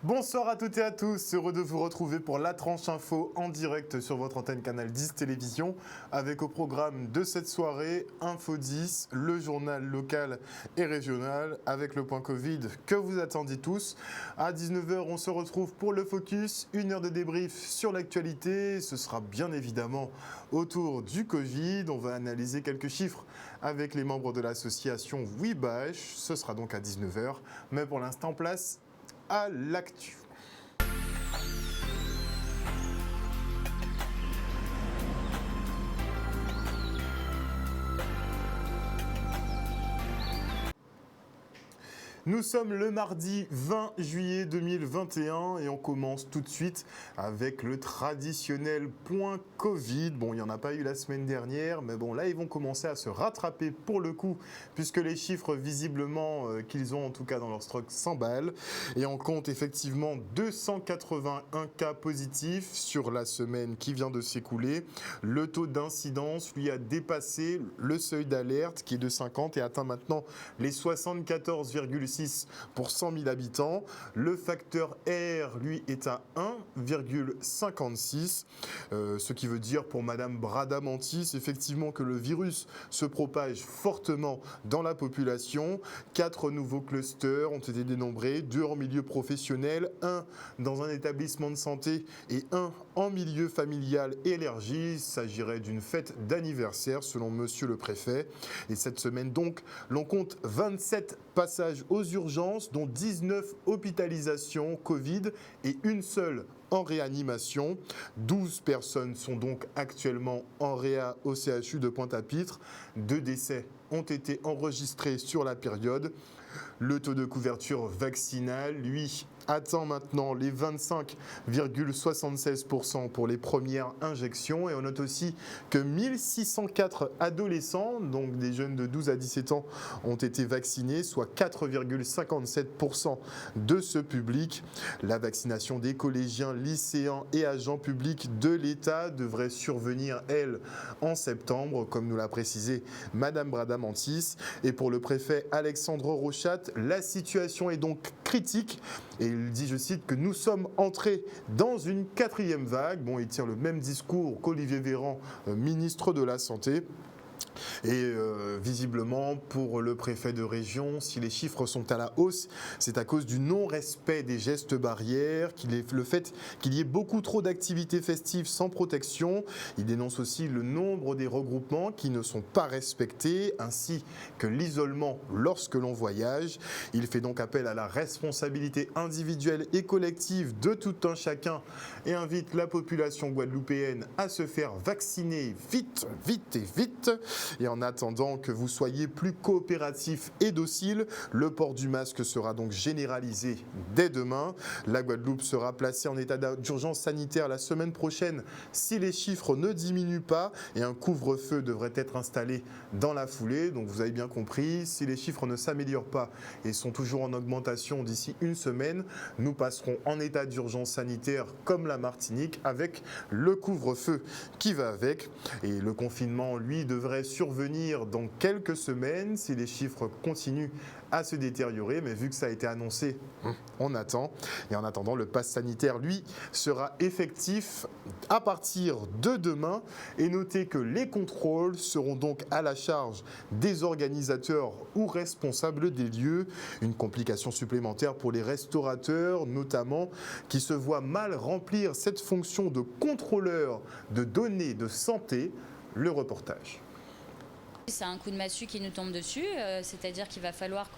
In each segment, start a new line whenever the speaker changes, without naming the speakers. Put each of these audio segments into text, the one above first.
Bonsoir à toutes et à tous, heureux de vous retrouver pour la tranche info en direct sur votre antenne Canal 10 Télévision avec au programme de cette soirée Info 10, le journal local et régional avec le point Covid que vous attendiez tous. À 19h, on se retrouve pour le focus, une heure de débrief sur l'actualité. Ce sera bien évidemment autour du Covid. On va analyser quelques chiffres avec les membres de l'association WeBâche. Ce sera donc à 19h, mais pour l'instant, place à l'actu. Nous sommes le mardi 20 juillet 2021 et on commence tout de suite avec le traditionnel point Covid. Bon, il n'y en a pas eu la semaine dernière, mais bon, là, ils vont commencer à se rattraper pour le coup, puisque les chiffres, visiblement, qu'ils ont en tout cas dans leur stock s'emballent. Et on compte effectivement 281 cas positifs sur la semaine qui vient de s'écouler. Le taux d'incidence, lui, a dépassé le seuil d'alerte qui est de 50 et atteint maintenant les 74,6 pour 100 000 habitants. Le facteur R, lui, est à 1,56, ce qui veut dire pour Madame Bradamantis, effectivement, que le virus se propage fortement dans la population. 4 nouveaux clusters ont été dénombrés, 2 en milieu professionnel, 1 dans un établissement de santé et 1 en milieu familial et élargi. Il s'agirait d'une fête d'anniversaire, selon Monsieur le Préfet. Et cette semaine, donc, l'on compte 27 passages aux urgences, dont 19 hospitalisations Covid et une seule en réanimation. 12 personnes sont donc actuellement en réa au CHU de Pointe-à-Pitre. 2 décès ont été enregistrés sur la période. Le taux de couverture vaccinale, lui, atteint maintenant les 25,76% pour les premières injections. Et on note aussi que 1604 adolescents, donc des jeunes de 12 à 17 ans, ont été vaccinés, soit 4,57% de ce public. La vaccination des collégiens, lycéens et agents publics de l'État devrait survenir, elle, en septembre, comme nous l'a précisé Madame Bradamantis. Et pour le préfet Alexandre Rochat, la situation est donc critique. Et il dit, je cite, que nous sommes entrés dans une 4e vague. Bon, il tient le même discours qu'Olivier Véran, ministre de la Santé. Et visiblement, pour le préfet de région, si les chiffres sont à la hausse, c'est à cause du non-respect des gestes barrières, le fait qu'il y ait beaucoup trop d'activités festives sans protection. Il dénonce aussi le nombre des regroupements qui ne sont pas respectés, ainsi que l'isolement lorsque l'on voyage. Il fait donc appel à la responsabilité individuelle et collective de tout un chacun et invite la population guadeloupéenne à se faire vacciner vite, vite et vite. Et en attendant que vous soyez plus coopératifs et dociles, le port du masque sera donc généralisé dès demain. La Guadeloupe sera placée en état d'urgence sanitaire la semaine prochaine si les chiffres ne diminuent pas et un couvre-feu devrait être installé dans la foulée. Donc vous avez bien compris, si les chiffres ne s'améliorent pas et sont toujours en augmentation d'ici une semaine, nous passerons en état d'urgence sanitaire comme la Martinique avec le couvre-feu qui va avec. Et le confinement, lui, devrait survenir dans quelques semaines si les chiffres continuent à se détériorer, mais vu que ça a été annoncé, on attend. Et en attendant, le pass sanitaire, lui, sera effectif à partir de demain. Et notez que les contrôles seront donc à la charge des organisateurs ou responsables des lieux. Une complication supplémentaire pour les restaurateurs, notamment, qui se voient mal remplir cette fonction de contrôleur de données de santé. Le reportage.
C'est un coup de massue qui nous tombe dessus, c'est-à-dire qu'il va falloir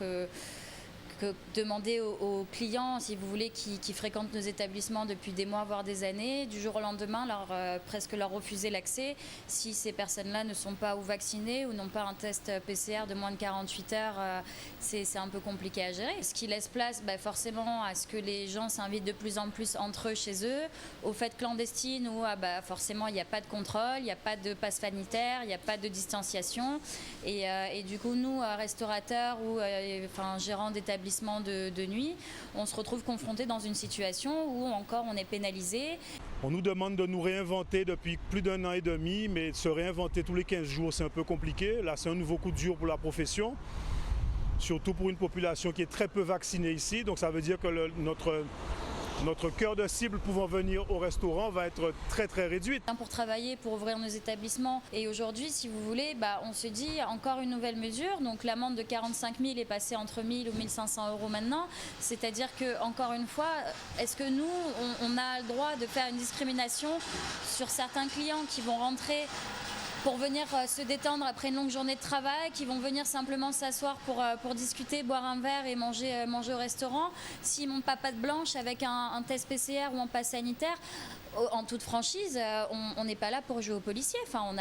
demander aux clients, si vous voulez, qui fréquentent nos établissements depuis des mois, voire des années, du jour au lendemain, presque leur refuser l'accès si ces personnes-là ne sont pas ou vaccinées ou n'ont pas un test PCR de moins de 48 heures. C'est un peu compliqué à gérer. Ce qui laisse place forcément à ce que les gens s'invitent de plus en plus entre eux, chez eux, aux fêtes clandestines où forcément il n'y a pas de contrôle, il n'y a pas de passe sanitaire, il n'y a pas de distanciation. Et du coup, nous, restaurateurs ou gérants d'établissements de nuit, on se retrouve confrontés dans une situation où encore on est pénalisé.
On nous demande de nous réinventer depuis plus d'1 an et demi, mais se réinventer tous les 15 jours, c'est un peu compliqué. Là, c'est un nouveau coup dur pour la profession, surtout pour une population qui est très peu vaccinée ici. Donc ça veut dire que notre cœur de cible pouvant venir au restaurant va être très très réduite.
Pour travailler, pour ouvrir nos établissements. Et aujourd'hui, si vous voulez, on se dit encore une nouvelle mesure. Donc l'amende de 45 000 est passée entre 1 000 ou 1 500 € maintenant. C'est-à-dire que, encore une fois, est-ce que nous, on a le droit de faire une discrimination sur certains clients qui vont rentrer pour venir se détendre après une longue journée de travail, qui vont venir simplement s'asseoir pour discuter, boire un verre et manger au restaurant. S'ils n'ont pas patte blanche avec un test PCR ou un pass sanitaire, en toute franchise, on n'est pas là pour jouer aux policiers. Enfin,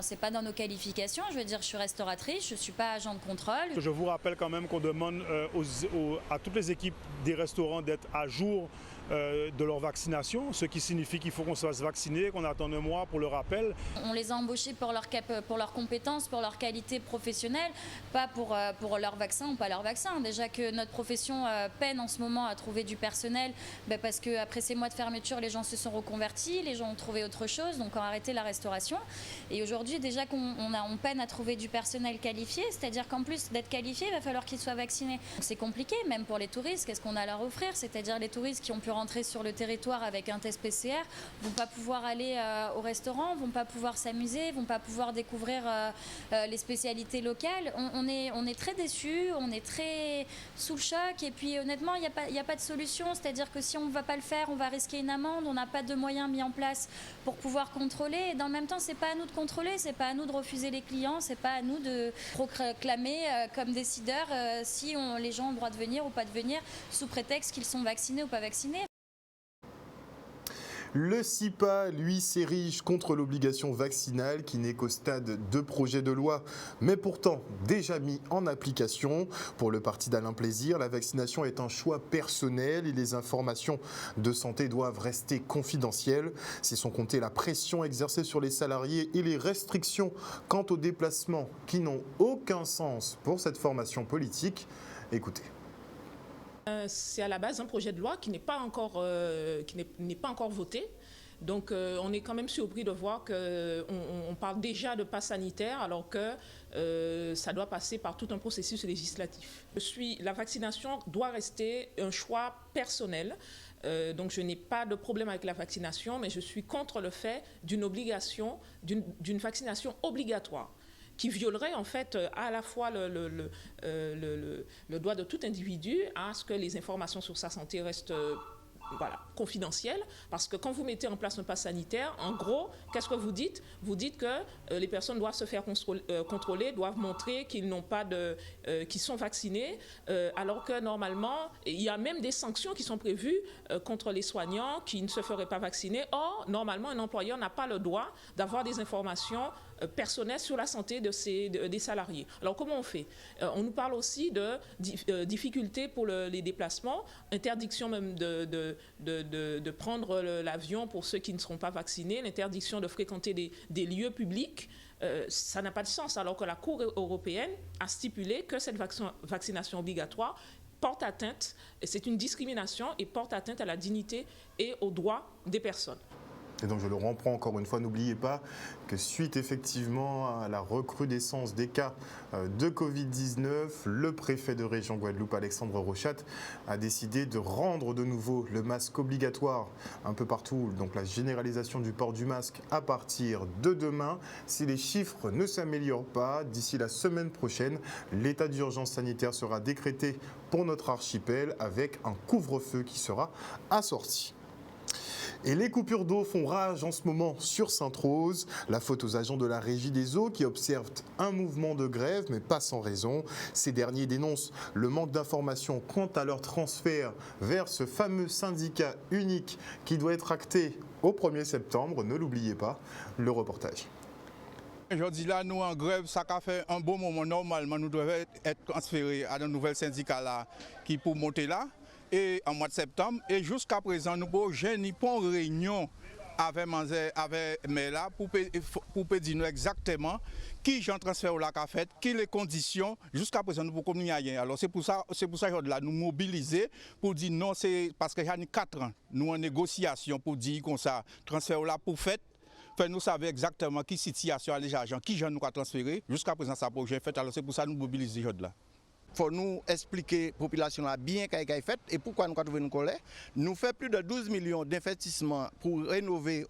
c'est pas dans nos qualifications. Je veux dire, je suis restauratrice, je ne suis pas agent de contrôle.
Je vous rappelle quand même qu'on demande à toutes les équipes des restaurants d'être à jour de leur vaccination, ce qui signifie qu'il faut qu'on se fasse vacciner, qu'on attende un mois pour le rappel.
On les a embauchés pour leurs compétences, pour leur qualité professionnelle, pas pour leur vaccin ou pas leur vaccin. Déjà que notre profession peine en ce moment à trouver du personnel, parce qu'après ces mois de fermeture, les gens se sont reconvertis, les gens ont trouvé autre chose, donc ont arrêté la restauration. Et aujourd'hui, déjà qu'on peine à trouver du personnel qualifié, c'est-à-dire qu'en plus d'être qualifié, il va falloir qu'ils soient vaccinés. Donc c'est compliqué, même pour les touristes, qu'est-ce qu'on a à leur offrir? C'est-à-dire les touristes qui ont pu rentrer sur le territoire avec un test PCR vont pas pouvoir aller au restaurant, vont pas pouvoir s'amuser, vont pas pouvoir découvrir les spécialités locales. On est très déçus, on est très sous le choc et puis honnêtement il n'y a pas de solution, c'est-à-dire que si on ne va pas le faire, on va risquer une amende, on n'a pas de moyens mis en place pour pouvoir contrôler et dans le même temps c'est pas à nous de contrôler, c'est pas à nous de refuser les clients, c'est pas à nous de proclamer comme décideurs si les gens ont le droit de venir ou pas de venir sous prétexte qu'ils sont vaccinés ou pas vaccinés.
Le CIPA, lui, s'érige contre l'obligation vaccinale qui n'est qu'au stade de projet de loi, mais pourtant déjà mis en application. Pour le parti d'Alain Plaisir, la vaccination est un choix personnel et les informations de santé doivent rester confidentielles. C'est sans compter la pression exercée sur les salariés et les restrictions quant aux déplacements qui n'ont aucun sens pour cette formation politique. Écoutez.
C'est à la base un projet de loi qui n'est pas encore voté. Donc on est quand même surpris de voir qu'on parle déjà de pass sanitaire alors que ça doit passer par tout un processus législatif. La vaccination doit rester un choix personnel. Donc je n'ai pas de problème avec la vaccination, mais je suis contre le fait d'une vaccination obligatoire, qui violerait en fait à la fois le droit de tout individu à ce que les informations sur sa santé restent confidentielles. Parce que quand vous mettez en place un pass sanitaire, en gros, qu'est-ce que vous dites? Vous dites que les personnes doivent se faire contrôler, doivent montrer qu'ils qu'ils sont vaccinés, alors que normalement, il y a même des sanctions qui sont prévues contre les soignants qui ne se feraient pas vacciner. Or, normalement, un employeur n'a pas le droit d'avoir des informations personnelles sur la santé des salariés. Alors comment on fait? On nous parle aussi de difficultés pour les déplacements, interdiction même de prendre l'avion pour ceux qui ne seront pas vaccinés, l'interdiction de fréquenter des lieux publics. Ça n'a pas de sens alors que la Cour européenne a stipulé que cette vaccination obligatoire porte atteinte, c'est une discrimination et porte atteinte à la dignité et aux droits des personnes.
Et donc je le reprends encore une fois, n'oubliez pas que suite effectivement à la recrudescence des cas de Covid-19, le préfet de région Guadeloupe, Alexandre Rochat, a décidé de rendre de nouveau le masque obligatoire un peu partout, donc la généralisation du port du masque à partir de demain. Si les chiffres ne s'améliorent pas, d'ici la semaine prochaine, l'état d'urgence sanitaire sera décrété pour notre archipel avec un couvre-feu qui sera assorti. Et les coupures d'eau font rage en ce moment sur Sainte-Rose. La faute aux agents de la Régie des eaux qui observent un mouvement de grève, mais pas sans raison. Ces derniers dénoncent le manque d'informations quant à leur transfert vers ce fameux syndicat unique qui doit être acté au 1er septembre. Ne l'oubliez pas, le reportage.
Aujourd'hui, là, nous en grève, ça a fait un bon moment. Normalement, nous devons être transférés à un nouvel syndicat là, qui pour monter là. Et en mois de septembre, et jusqu'à présent, nous n'avons jamais pas une réunion avec Mela pour dire nous exactement qui j'en transfère au lac à fait, quelles les conditions. Jusqu'à présent, nous ne pouvons pas rien. Alors c'est pour ça que nous mobiliser pour dire non, c'est parce qu'il y a 4 ans, nous en négociation pour dire comme ça, transfert au lac pour fait. Nous savons exactement qui situation à les agents, qui j'en nous a transféré. Jusqu'à présent, ça n'a pas fait. Alors c'est pour ça que nous mobilisons là. faut nous expliquer la population là bien qu'elle a fait et pourquoi nous avons trouvé une colère. Nous faisons plus de 12 millions d'investissements pour rénover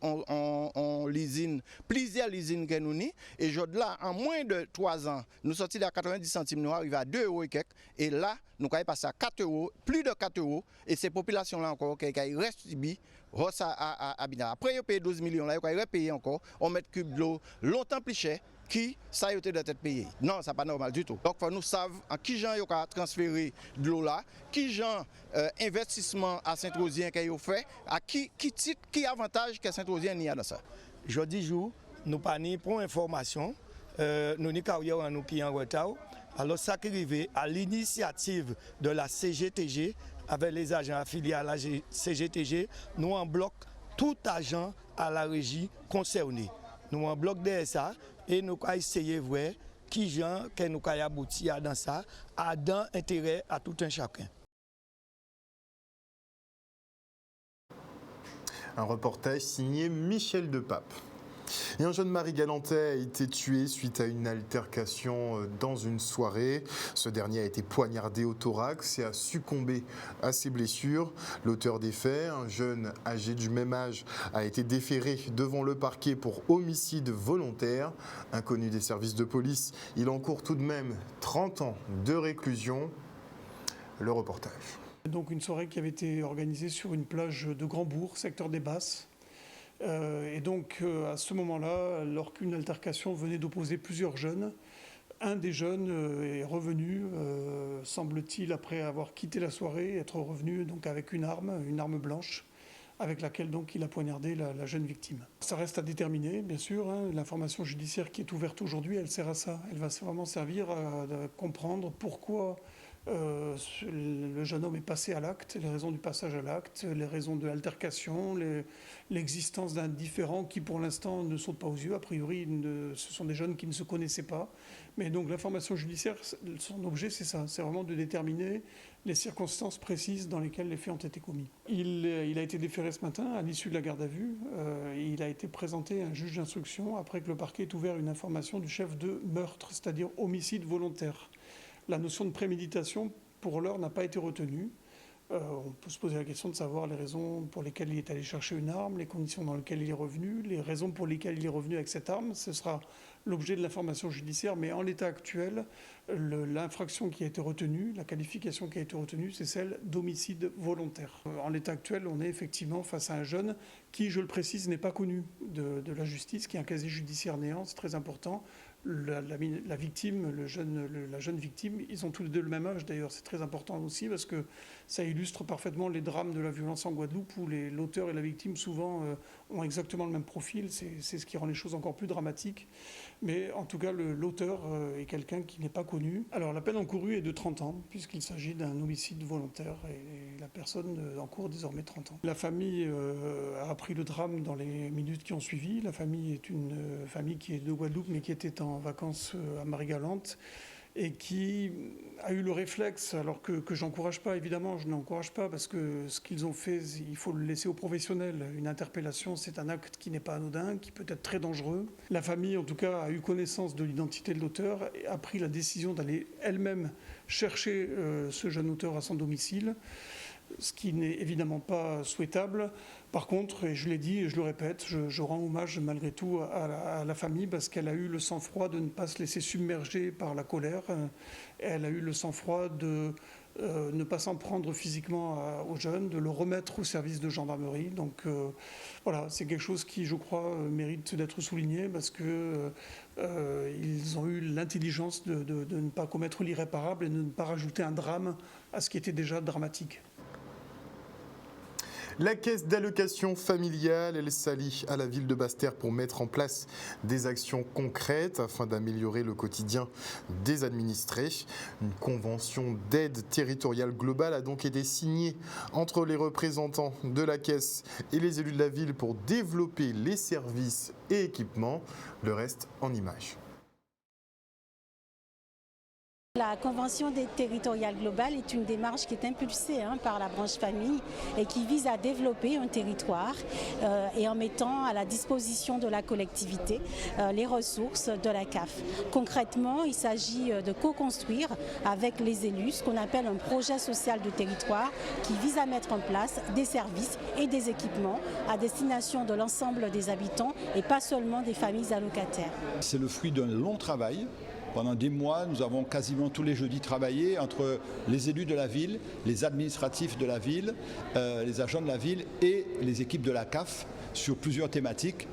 l'usine, plusieurs usines que nous avons. Et là, en moins de 3 ans, nous sortis de 90 centimes, nous arrivons à 2 euros et quelques. Et là, nous avons passé à 4 euros, plus de 4 euros. Et ces populations-là encore, qui restent subies, après, ils payent 12 millions, là, ils payent encore, on met cube de l'eau longtemps plus cher. Qui ça a été de tête payé. Non, ça n'est pas normal du tout. Donc, il faut nous savoir en qui gens ont transféré de l'eau là, qui gens investissement à Saint-Rosien qu'ils ont fait, à qui titre, qui avantage que Saint-Rosien y a dans ça.
Jeudi jour, nous pas ni pour information, nous ni carrière en nous qui en retard. Alors ça qui arrive à l'initiative de la CGTG avec les agents affiliés à la CGTG, nous en bloc tout agent à la régie concerné. Nous en bloc DSA et nous avons essayé de voir qui gens que nous avons abouti à dans ça, à dans intérêt à tout un chacun.
Un reportage signé Michel Depape. Et un jeune Marie-Galantais a été tué suite à une altercation dans une soirée. Ce dernier a été poignardé au thorax et a succombé à ses blessures. L'auteur des faits, un jeune âgé du même âge, a été déféré devant le parquet pour homicide volontaire. Inconnu des services de police, il encourt tout de même 30 ans de réclusion. Le reportage.
Donc une soirée qui avait été organisée sur une plage de Grand-Bourg, secteur des Basses. Et donc à ce moment-là, alors qu'une altercation venait d'opposer plusieurs jeunes, un des jeunes est revenu, semble-t-il, après avoir quitté la soirée, être revenu donc avec une arme blanche, avec laquelle donc il a poignardé la jeune victime. Ça reste à déterminer, bien sûr. L'information judiciaire qui est ouverte aujourd'hui, elle sert à ça. Elle va vraiment servir à comprendre pourquoi le jeune homme est passé à l'acte, les raisons du passage à l'acte, les raisons de l'altercation, l'existence d'un différend qui pour l'instant ne saute pas aux yeux. A priori, ce sont des jeunes qui ne se connaissaient pas. Mais donc l'information judiciaire, son objet c'est ça, c'est vraiment de déterminer les circonstances précises dans lesquelles les faits ont été commis. Il a été déféré ce matin à l'issue de la garde à vue. Il a été présenté à un juge d'instruction après que le parquet ait ouvert une information du chef de meurtre, c'est-à-dire homicide volontaire. La notion de préméditation, pour l'heure, n'a pas été retenue. On peut se poser la question de savoir les raisons pour lesquelles il est allé chercher une arme, les conditions dans lesquelles il est revenu, les raisons pour lesquelles il est revenu avec cette arme. Ce sera l'objet de l'information judiciaire, mais en l'état actuel, l'infraction qui a été retenue, la qualification qui a été retenue, c'est celle d'homicide volontaire. En l'état actuel, on est effectivement face à un jeune qui, je le précise, n'est pas connu de la justice, qui a un casier judiciaire néant, c'est très important. La victime, la jeune victime, ils ont tous les deux le même âge d'ailleurs, c'est très important aussi parce que ça illustre parfaitement les drames de la violence en Guadeloupe où l'auteur et la victime souvent ont exactement le même profil, c'est ce qui rend les choses encore plus dramatiques. Mais en tout cas, l'auteur est quelqu'un qui n'est pas connu. Alors la peine encourue est de 30 ans puisqu'il s'agit d'un homicide volontaire et la personne encourt désormais 30 ans. La famille a appris le drame dans les minutes qui ont suivi. La famille est une famille qui est de Guadeloupe mais qui était en vacances à Marie-Galante et qui a eu le réflexe, alors que j'encourage pas, évidemment, je n'encourage pas, parce que ce qu'ils ont fait, il faut le laisser aux professionnels. Une interpellation, c'est un acte qui n'est pas anodin, qui peut être très dangereux. La famille, en tout cas, a eu connaissance de l'identité de l'auteur et a pris la décision d'aller elle-même chercher ce jeune auteur à son domicile, ce qui n'est évidemment pas souhaitable. Par contre, et je l'ai dit et je le répète, je rends hommage malgré tout à la famille parce qu'elle a eu le sang-froid de ne pas se laisser submerger par la colère. Elle a eu le sang-froid de ne pas s'en prendre physiquement aux jeunes, de le remettre au service de gendarmerie. Donc voilà, c'est quelque chose qui, je crois, mérite d'être souligné parce que ils ont eu l'intelligence de ne pas commettre l'irréparable et de ne pas rajouter un drame à ce qui était déjà dramatique.
La caisse d'allocation familiale, elle s'allie à la ville de Basse-Terre pour mettre en place des actions concrètes afin d'améliorer le quotidien des administrés. Une convention d'aide territoriale globale a donc été signée entre les représentants de la caisse et les élus de la ville pour développer les services et équipements. Le reste en images.
La Convention territoriale globale est une démarche qui est impulsée par la branche famille et qui vise à développer un territoire et en mettant à la disposition de la collectivité les ressources de la CAF. Concrètement, il s'agit de co-construire avec les élus ce qu'on appelle un projet social de territoire qui vise à mettre en place des services et des équipements à destination de l'ensemble des habitants et pas seulement des familles allocataires.
C'est le fruit d'un long travail. Pendant des mois, nous avons quasiment tous les jeudis travaillé entre les élus de la ville, les administratifs de la ville, les agents de la ville et les équipes de la CAF sur plusieurs thématiques.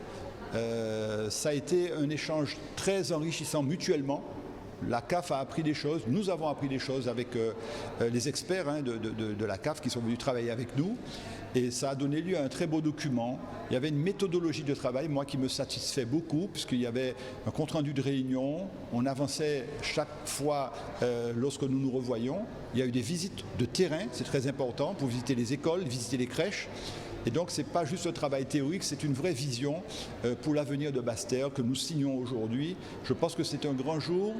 Ça a été un échange très enrichissant mutuellement. La CAF a appris des choses, nous avons appris des choses avec les experts de la CAF qui sont venus travailler avec nous. Et ça a donné lieu à un très beau document. Il y avait une méthodologie de travail, moi, qui me satisfait beaucoup, puisqu'il y avait un compte-rendu de réunion. On avançait chaque fois lorsque nous nous revoyions. Il y a eu des visites de terrain, c'est très important, pour visiter les écoles, visiter les crèches. Et donc, ce n'est pas juste un travail théorique, c'est une vraie vision pour l'avenir de Basse-Terre que nous signons aujourd'hui. Je pense que c'est un grand jour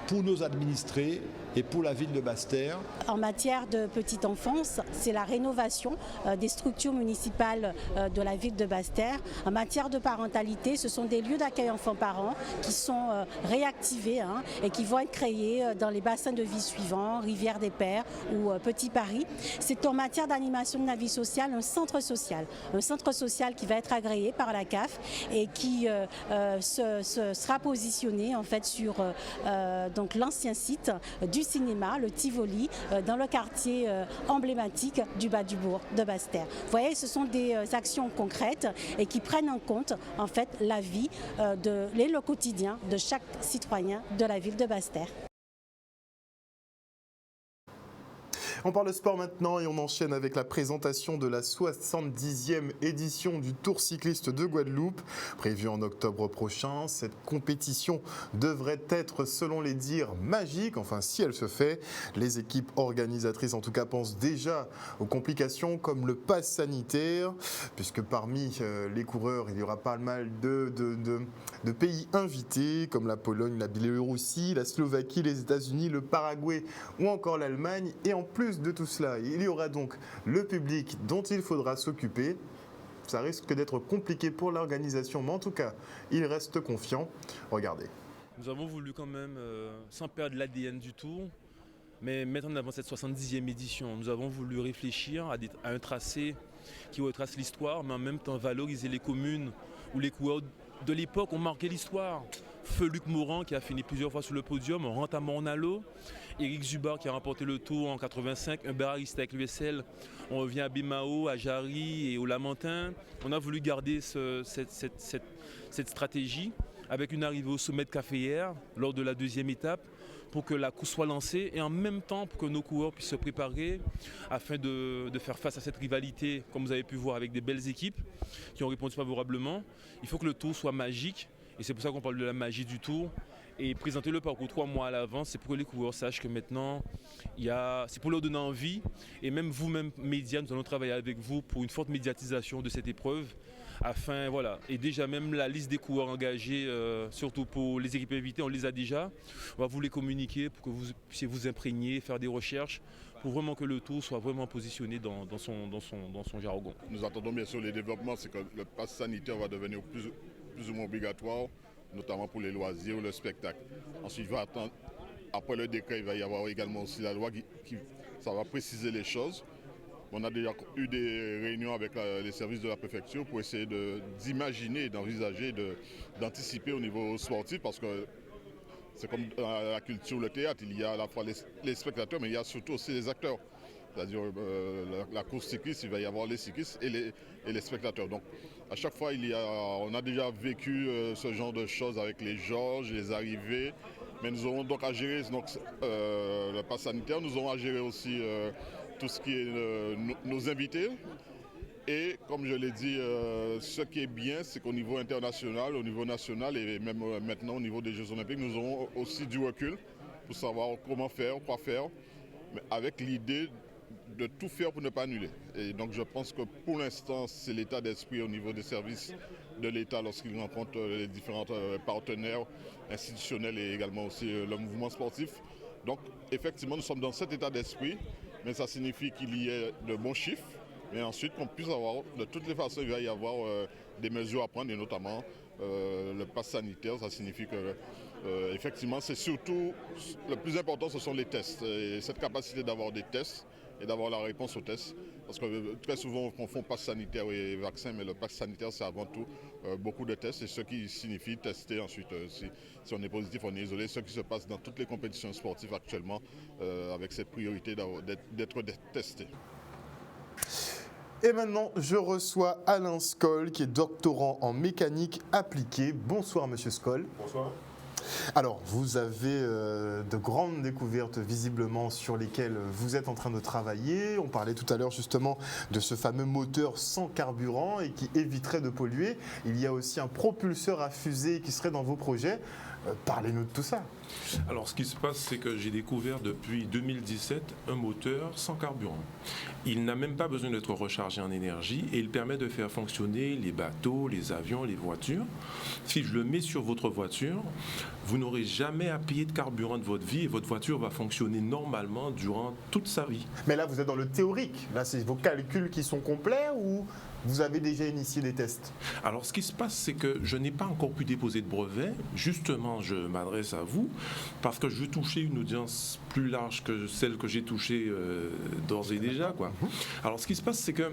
pour nos administrés et pour la ville de Basse-Terre.
En matière de petite enfance, c'est la rénovation des structures municipales de la ville de Basse-Terre. En matière de parentalité, ce sont des lieux d'accueil enfants-parents qui sont réactivés et qui vont être créés dans les bassins de vie suivants, Rivière des Pères ou Petit Paris. C'est en matière d'animation de la vie sociale, un centre social qui va être agréé par la CAF et qui sera positionné en fait sur donc l'ancien site du cinéma, le Tivoli, dans le quartier emblématique du bas du bourg de Basse-Terre. Vous voyez, ce sont des actions concrètes et qui prennent en compte en fait la vie et le quotidien de chaque citoyen de la ville de Basse-Terre.
On parle de sport maintenant et on enchaîne avec la présentation de la 70e édition du Tour cycliste de Guadeloupe, prévue en octobre prochain. Cette compétition devrait être, selon les dires, magique. Enfin, si elle se fait, les équipes organisatrices, en tout cas, pensent déjà aux complications comme le pass sanitaire, puisque parmi les coureurs, il y aura pas mal de pays invités, comme la Pologne, la Biélorussie, la Slovaquie, les États-Unis, le Paraguay ou encore l'Allemagne. Et en plus de tout cela, il y aura donc le public dont il faudra s'occuper. Ça risque d'être compliqué pour l'organisation, mais en tout cas, il reste confiant. Regardez.
Nous avons voulu quand même, sans perdre l'ADN du Tour, mais mettre en avant cette 70e édition. Nous avons voulu réfléchir à un tracé qui retrace l'histoire, mais en même temps valoriser les communes où les coureurs de l'époque ont marqué l'histoire. Feu Luc Morand qui a fini plusieurs fois sur le podium, on rentre à Mornalo. Éric Zubar qui a remporté le Tour en 85, Humbert Aristide avec l'USL. On revient à Bémao, à Jarry et au Lamentin. On a voulu garder cette stratégie avec une arrivée au sommet de Caféière lors de la deuxième étape pour que la course soit lancée et en même temps pour que nos coureurs puissent se préparer afin de faire face à cette rivalité, comme vous avez pu voir, avec des belles équipes qui ont répondu favorablement. Il faut que le Tour soit magique et c'est pour ça qu'on parle de la magie du Tour. Et présenter le parcours 3 mois à l'avance, c'est pour que les coureurs sachent que maintenant, c'est pour leur donner envie. Et même vous-même, médias, nous allons travailler avec vous pour une forte médiatisation de cette épreuve. Afin, voilà. Et déjà même la liste des coureurs engagés, surtout pour les équipes invitées, on les a déjà. On va vous les communiquer pour que vous puissiez vous imprégner, faire des recherches, pour vraiment que le Tour soit vraiment positionné dans son jargon.
Nous attendons bien sûr les développements, c'est que le pass sanitaire va devenir plus ou moins obligatoire, notamment pour les loisirs ou le spectacle. Ensuite, il va attendre, après le décret, il va y avoir également aussi la loi ça va préciser les choses. On a déjà eu des réunions avec les services de la préfecture pour essayer d'imaginer, d'envisager, d'anticiper au niveau sportif, parce que c'est comme dans la culture, le théâtre, il y a à la fois les spectateurs, mais il y a surtout aussi les acteurs. C'est-à-dire la course cycliste, il va y avoir les cyclistes et les spectateurs. Donc à chaque fois, on a déjà vécu ce genre de choses avec les jauges, les arrivées. Mais nous aurons donc à gérer le pass sanitaire, nous aurons à gérer aussi tout ce qui est nos invités. Et comme je l'ai dit, ce qui est bien, c'est qu'au niveau international, au niveau national et même maintenant au niveau des Jeux Olympiques, nous aurons aussi du recul pour savoir comment faire, quoi faire, mais avec l'idée de tout faire pour ne pas annuler. Et donc je pense que pour l'instant, c'est l'état d'esprit au niveau des services de l'État lorsqu'ils rencontrent les différents partenaires institutionnels et également aussi le mouvement sportif. Donc effectivement, nous sommes dans cet état d'esprit, mais ça signifie qu'il y ait de bons chiffres, mais ensuite qu'on puisse avoir, de toutes les façons, il va y avoir des mesures à prendre, et notamment le pass sanitaire. Ça signifie que effectivement, c'est surtout, le plus important, ce sont les tests, et cette capacité d'avoir des tests et d'avoir la réponse aux tests. Parce que très souvent, on confond pass sanitaire et vaccin, mais le pass sanitaire, c'est avant tout beaucoup de tests, et ce qui signifie tester ensuite. Si on est positif, on est isolé. Ce qui se passe dans toutes les compétitions sportives actuellement, avec cette priorité d'être testé.
Et maintenant, je reçois Alain Scoll, qui est doctorant en mécanique appliquée. Bonsoir, monsieur Scoll.
Bonsoir.
Alors, vous avez de grandes découvertes visiblement sur lesquelles vous êtes en train de travailler. On parlait tout à l'heure justement de ce fameux moteur sans carburant et qui éviterait de polluer. Il y a aussi un propulseur à fusée qui serait dans vos projets. Parlez-nous de tout ça.
Alors, ce qui se passe, c'est que j'ai découvert depuis 2017 un moteur sans carburant. Il n'a même pas besoin d'être rechargé en énergie et il permet de faire fonctionner les bateaux, les avions, les voitures. Si je le mets sur votre voiture, vous n'aurez jamais à payer de carburant de votre vie et votre voiture va fonctionner normalement durant toute sa vie.
Mais là, vous êtes dans le théorique. Là, c'est vos calculs qui sont complets ou vous avez déjà initié des tests?
Alors, ce qui se passe, c'est que je n'ai pas encore pu déposer de brevet. Justement, je m'adresse à vous parce que je veux toucher une audience plus large que celle que j'ai touchée d'ores et déjà, quoi. Alors, ce qui se passe, c'est que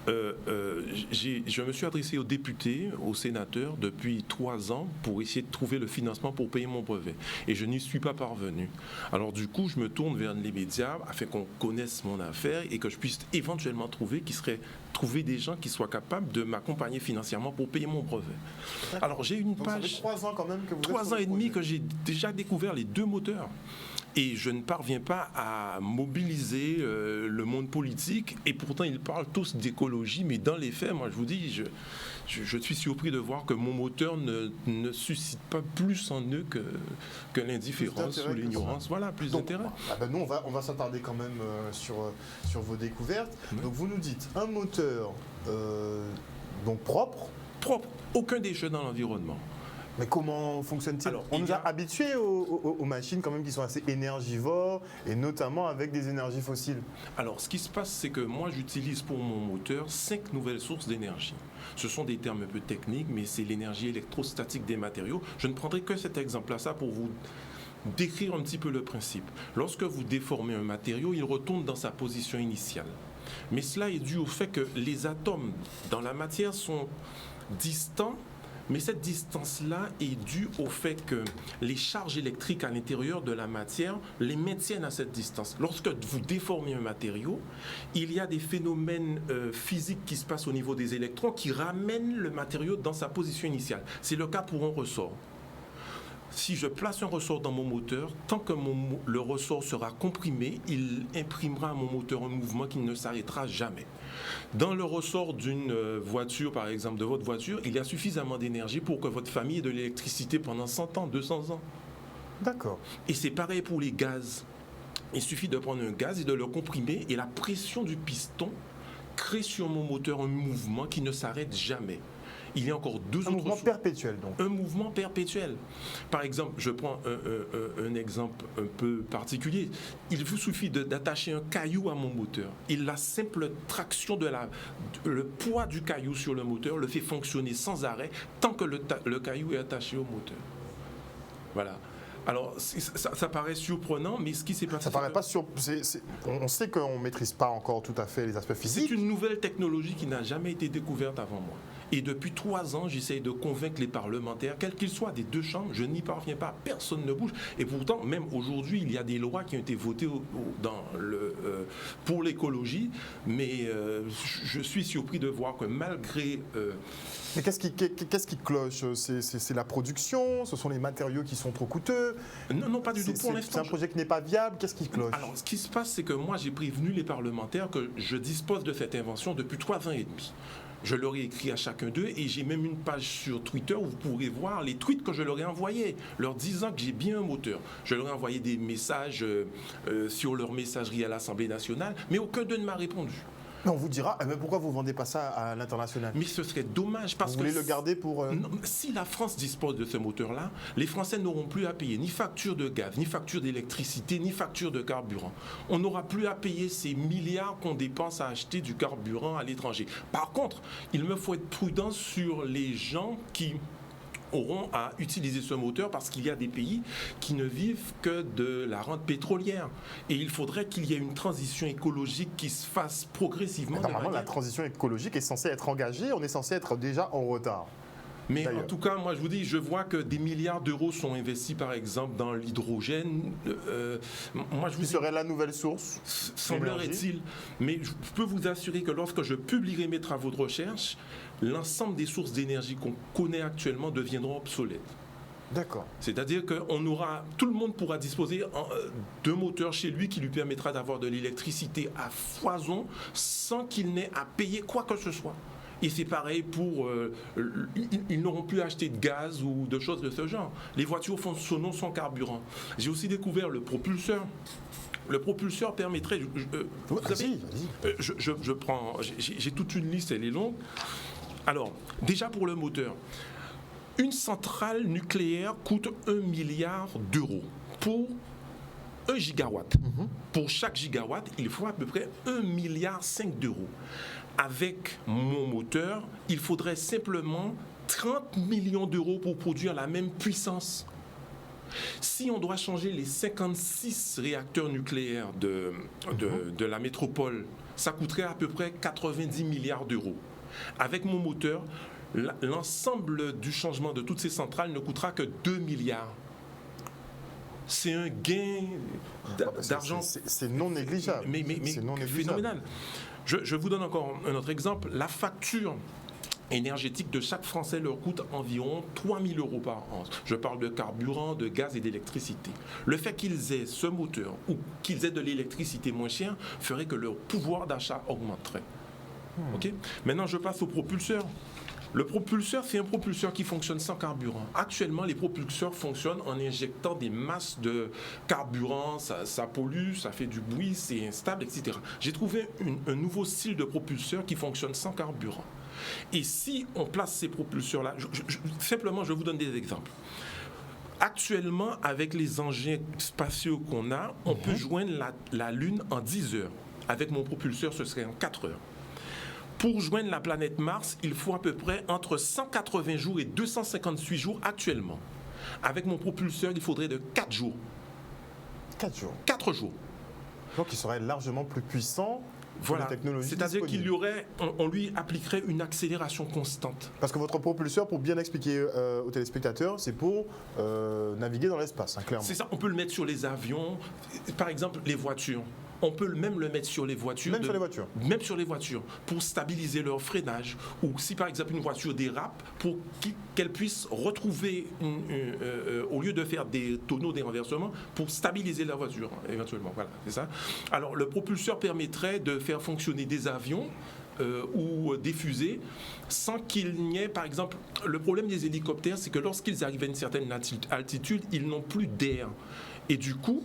je me suis adressé aux députés, aux sénateurs depuis 3 ans pour essayer de trouver le financement pour payer mon brevet. Et je n'y suis pas parvenu. Alors du coup, je me tourne vers les médias afin qu'on connaisse mon affaire et que je puisse éventuellement trouver des gens qui soient capables de m'accompagner financièrement pour payer mon brevet. Alors j'ai une page...
Ça fait 3 ans quand même que vous êtes
3 ans et demi que j'ai déjà découvert les 2 moteurs. Et je ne parviens pas à mobiliser le monde politique. Et pourtant, ils parlent tous d'écologie. Mais dans les faits, moi, je vous dis, je suis surpris de voir que mon moteur ne suscite pas plus en eux que l'indifférence ou l'ignorance. Voilà, plus d'intérêt.
Nous, on va s'attarder quand même sur vos découvertes. Donc, vous nous dites un moteur donc propre.
Propre. Aucun déchet dans l'environnement.
Mais comment fonctionne-t-il? On nous a habitués aux machines quand même qui sont assez énergivores et notamment avec des énergies fossiles.
Alors, ce qui se passe, c'est que moi, j'utilise pour mon moteur 5 nouvelles sources d'énergie. Ce sont des termes un peu techniques, mais c'est l'énergie électrostatique des matériaux. Je ne prendrai que cet exemple-là, ça pour vous décrire un petit peu le principe. Lorsque vous déformez un matériau, il retourne dans sa position initiale. Mais cela est dû au fait que les atomes dans la matière sont distants. Mais cette distance-là est due au fait que les charges électriques à l'intérieur de la matière les maintiennent à cette distance. Lorsque vous déformez un matériau, il y a des phénomènes physiques qui se passent au niveau des électrons qui ramènent le matériau dans sa position initiale. C'est le cas pour un ressort. Si je place un ressort dans mon moteur, tant que le ressort sera comprimé, il imprimera à mon moteur un mouvement qui ne s'arrêtera jamais. Dans le ressort d'une voiture, par exemple, de votre voiture, il y a suffisamment d'énergie pour que votre famille ait de l'électricité pendant 100 ans, 200 ans.
D'accord.
Et c'est pareil pour les gaz. Il suffit de prendre un gaz et de le comprimer et la pression du piston crée sur mon moteur un mouvement qui ne s'arrête jamais. Il y a encore 2 autres...
Un mouvement perpétuel, donc.
Un mouvement perpétuel. Par exemple, je prends un exemple un peu particulier. Il vous suffit d'attacher un caillou à mon moteur. Et la simple traction le poids du caillou sur le moteur le fait fonctionner sans arrêt tant que le caillou est attaché au moteur. Voilà. Alors, ça paraît surprenant, mais ce qui s'est passé...
Ça paraît pas on sait qu'on ne maîtrise pas encore tout à fait les aspects physiques.
C'est une nouvelle technologie qui n'a jamais été découverte avant moi. Et depuis 3 ans, j'essaye de convaincre les parlementaires, quels qu'ils soient, des 2 chambres, je n'y parviens pas, personne ne bouge. Et pourtant, même aujourd'hui, il y a des lois qui ont été votées pour l'écologie, mais je suis surpris de voir que malgré...
Mais qu'est-ce qui cloche? C'est la production? Ce sont les matériaux qui sont trop coûteux?
Non, pas du tout pour l'instant.
C'est un projet qui n'est pas viable? Qu'est-ce qui cloche?
Alors, ce qui se passe, c'est que moi, j'ai prévenu les parlementaires que je dispose de cette invention depuis 3 ans et demi. Je leur ai écrit à chacun d'eux et j'ai même une page sur Twitter où vous pourrez voir les tweets que je leur ai envoyés, leur disant que j'ai bien un moteur. Je leur ai envoyé des messages sur leur messagerie à l'Assemblée nationale, mais aucun d'eux ne m'a répondu.
Mais on vous dira, mais pourquoi vous ne vendez pas ça à l'international?
Mais ce serait dommage parce
vous
que...
voulez le garder pour...
Non, si la France dispose de ce moteur-là, les Français n'auront plus à payer ni facture de gaz, ni facture d'électricité, ni facture de carburant. On n'aura plus à payer ces milliards qu'on dépense à acheter du carburant à l'étranger. Par contre, il me faut être prudent sur les gens qui auront à utiliser ce moteur parce qu'il y a des pays qui ne vivent que de la rente pétrolière. Et il faudrait qu'il y ait une transition écologique qui se fasse progressivement.
Normalement, la transition écologique est censée être engagée, on est censé être déjà en retard.
Mais en tout cas, moi je vous dis, je vois que des milliards d'euros sont investis par exemple dans l'hydrogène.
Moi, je vous serait la nouvelle source,
semblerait-il. Mais je peux vous assurer que lorsque je publierai mes travaux de recherche, l'ensemble des sources d'énergie qu'on connaît actuellement deviendront obsolètes.
D'accord.
C'est-à-dire que tout le monde pourra disposer de moteurs chez lui qui lui permettra d'avoir de l'électricité à foison sans qu'il n'ait à payer quoi que ce soit. Et c'est pareil pour... ils n'auront plus acheté de gaz ou de choses de ce genre. Les voitures fonctionnent sans carburant. J'ai aussi découvert le propulseur. Le propulseur permettrait... Je prends... J'ai toute une liste, elle est longue. Alors, déjà pour le moteur, une centrale nucléaire coûte 1 milliard d'euros pour 1 gigawatt. Pour chaque gigawatt, il faut à peu près 1,5 milliard d'euros. Avec mon moteur, il faudrait simplement 30 millions d'euros pour produire la même puissance. Si on doit changer les 56 réacteurs nucléaires de la métropole, ça coûterait à peu près 90 milliards d'euros. Avec mon moteur, l'ensemble du changement de toutes ces centrales ne coûtera que 2 milliards. C'est un gain d'argent.
C'est non négligeable.
Mais phénoménal. Je vous donne encore un autre exemple. La facture énergétique de chaque Français leur coûte environ 3 000 euros par an. Je parle de carburant, de gaz et d'électricité. Le fait qu'ils aient ce moteur ou qu'ils aient de l'électricité moins chère ferait que leur pouvoir d'achat augmenterait. Okay? Maintenant, je passe au propulseur. Le propulseur, c'est un propulseur qui fonctionne sans carburant. Actuellement, les propulseurs fonctionnent en injectant des masses de carburant, ça pollue, ça fait du bruit, c'est instable, etc. J'ai trouvé un nouveau style de propulseur qui fonctionne sans carburant. Et si on place ces propulseurs-là, simplement, je vous donne des exemples. Actuellement, avec les engins spatiaux qu'on a, on peut joindre la Lune en 10 heures. Avec mon propulseur, ce serait en 4 heures. Pour joindre la planète Mars, il faut à peu près entre 180 jours et 258 jours actuellement. Avec mon propulseur, il faudrait de 4 jours.
4 jours
4 jours.
Donc il serait largement plus puissant.
Voilà, c'est-à-dire qu'il y aurait, on lui appliquerait une accélération constante.
Parce que votre propulseur, pour bien expliquer aux téléspectateurs, c'est pour naviguer dans l'espace, clairement.
C'est ça, on peut le mettre sur les avions, par exemple les voitures. On peut même le mettre sur les voitures.
Même sur les voitures.
Même sur les voitures, pour stabiliser leur freinage. Ou si par exemple une voiture dérape, pour qu'elle puisse retrouver, au lieu de faire des tonneaux des renversements, pour stabiliser la voiture, éventuellement. Voilà, c'est ça. Alors le propulseur permettrait de faire fonctionner des avions ou des fusées sans qu'il n'y ait, par exemple, le problème des hélicoptères, c'est que lorsqu'ils arrivent à une certaine altitude, ils n'ont plus d'air. Et du coup,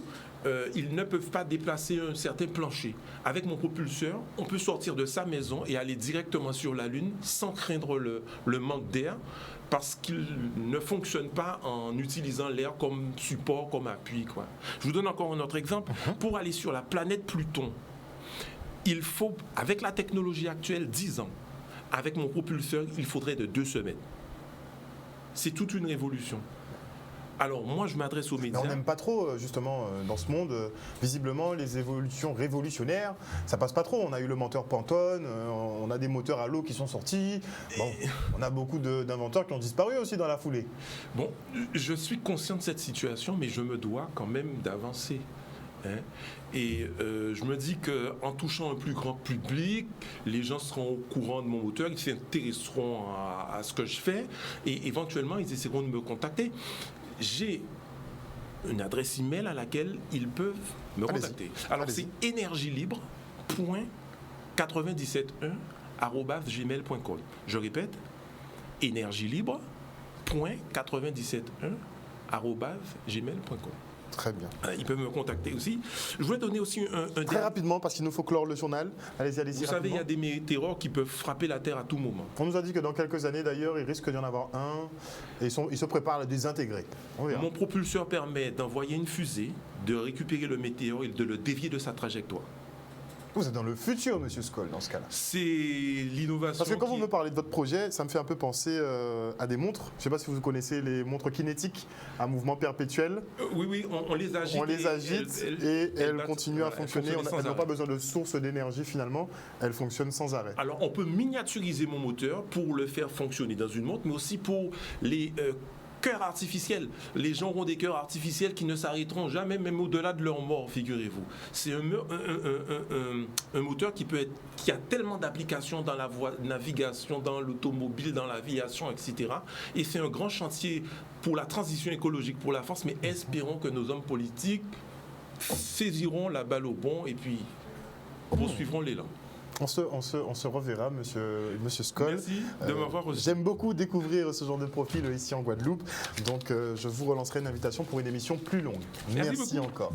ils ne peuvent pas déplacer un certain plancher. Avec mon propulseur, on peut sortir de sa maison et aller directement sur la Lune sans craindre le manque d'air parce qu'il ne fonctionne pas en utilisant l'air comme support, comme appui, quoi. Je vous donne encore un autre exemple. Pour aller sur la planète Pluton, il faut, avec la technologie actuelle, 10 ans. Avec mon propulseur, il faudrait de 2 semaines. C'est toute une révolution. Alors, moi, je m'adresse aux médias.
Mais on n'aime pas trop, justement, dans ce monde. Visiblement, les évolutions révolutionnaires, ça passe pas trop. On a eu le moteur Pantone, on a des moteurs à l'eau qui sont sortis. Bon, on a beaucoup d'inventeurs qui ont disparu aussi dans la foulée.
Bon, je suis conscient de cette situation, mais je me dois quand même d'avancer. Et je me dis qu'en touchant un plus grand public, les gens seront au courant de mon moteur, ils s'intéresseront à ce que je fais et éventuellement, ils essaieront de me contacter. J'ai une adresse email à laquelle ils peuvent me contacter. Alors, c'est energielibre.971@gmail.com. Je répète, energielibre.971@gmail.com.
Très bien.
Ils peuvent me contacter aussi. Je voulais donner aussi un
Très rapidement, parce qu'il nous faut clore le journal. Allez-y.
Vous savez, il y a des météores qui peuvent frapper la Terre à tout moment.
On nous a dit que dans quelques années, d'ailleurs, il risque d'y en avoir un. Et ils se préparent à le désintégrer.
Mon propulseur permet d'envoyer une fusée, de récupérer le météore et de le dévier de sa trajectoire.
Vous êtes dans le futur, monsieur Skoll, dans ce cas-là.
C'est l'innovation.
Parce que quand vous me parlez de votre projet, ça me fait un peu penser à des montres. Je ne sais pas si vous connaissez les montres kinétiques à mouvement perpétuel.
Oui, on les agite.
On les agite et elles continuent à fonctionner. Elles n'ont pas besoin de source d'énergie finalement. Elles fonctionnent sans arrêt.
Alors, on peut miniaturiser mon moteur pour le faire fonctionner dans une montre, mais aussi pour les cœurs artificiels. Les gens auront des cœurs artificiels qui ne s'arrêteront jamais, même au-delà de leur mort, figurez-vous. C'est un moteur qui a tellement d'applications dans la navigation, dans l'automobile, dans l'aviation, etc. Et c'est un grand chantier pour la transition écologique pour la France, mais espérons que nos hommes politiques saisiront la balle au bon et puis poursuivront l'élan.
On se reverra, monsieur Skoll.
Merci de m'avoir reçu.
J'aime beaucoup découvrir ce genre de profil ici en Guadeloupe. Donc, je vous relancerai une invitation pour une émission plus longue. Merci encore.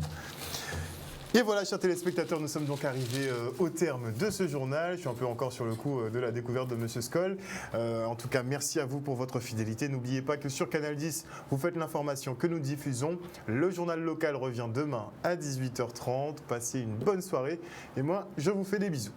Et voilà, chers téléspectateurs, nous sommes donc arrivés au terme de ce journal. Je suis un peu encore sur le coup de la découverte de monsieur Skoll. En tout cas, merci à vous pour votre fidélité. N'oubliez pas que sur Canal 10, vous faites l'information que nous diffusons. Le journal local revient demain à 18h30. Passez une bonne soirée. Et moi, je vous fais des bisous.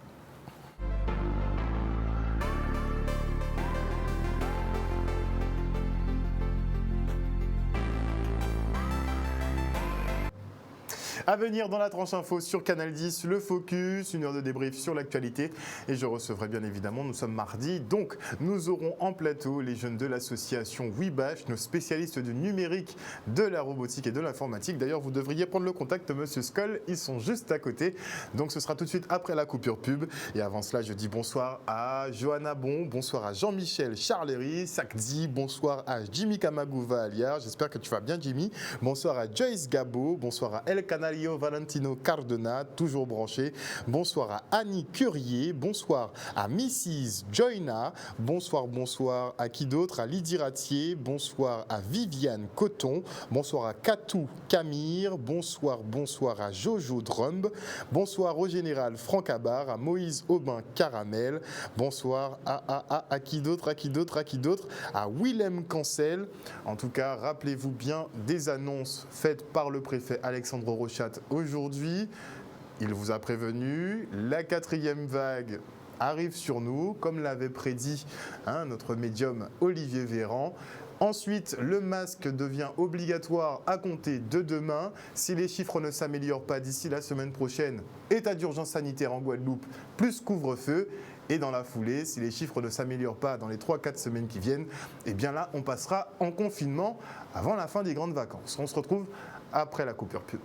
À venir dans la tranche info sur Canal 10, le focus, une heure de débrief sur l'actualité. Et je recevrai bien évidemment, nous sommes mardi, donc nous aurons en plateau les jeunes de l'association WeBash, nos spécialistes du numérique, de la robotique et de l'informatique. D'ailleurs, vous devriez prendre le contact de monsieur Skoll, ils sont juste à côté. Donc ce sera tout de suite après la coupure pub. Et avant cela, je dis bonsoir à Johanna Bon, bonsoir à Jean-Michel Charlery, Sakdi, bonsoir à Jimmy Kamagouva Aliar, j'espère que tu vas bien Jimmy. Bonsoir à Joyce Gabo, bonsoir à El Canario Valentino Cardona, toujours branché. Bonsoir à Annie Curier, bonsoir à Mrs. Joyna, bonsoir à qui d'autre, à Lydie Ratier, bonsoir à Viviane Coton, bonsoir à Katou Camire, bonsoir à Jojo Drumb, bonsoir au général Franck Abar, à Moïse Aubin Caramel, bonsoir à qui d'autre, à Willem Cancel. En tout cas, rappelez-vous bien des annonces faites par le préfet Alexandre Rochat aujourd'hui. Il vous a prévenu, la 4e vague arrive sur nous, comme l'avait prédit notre médium Olivier Véran. Ensuite, le masque devient obligatoire à compter de demain. Si les chiffres ne s'améliorent pas d'ici la semaine prochaine, état d'urgence sanitaire en Guadeloupe, plus couvre-feu. Et dans la foulée, si les chiffres ne s'améliorent pas dans les 3-4 semaines qui viennent, eh bien là, on passera en confinement avant la fin des grandes vacances. On se retrouve après la coupure pub.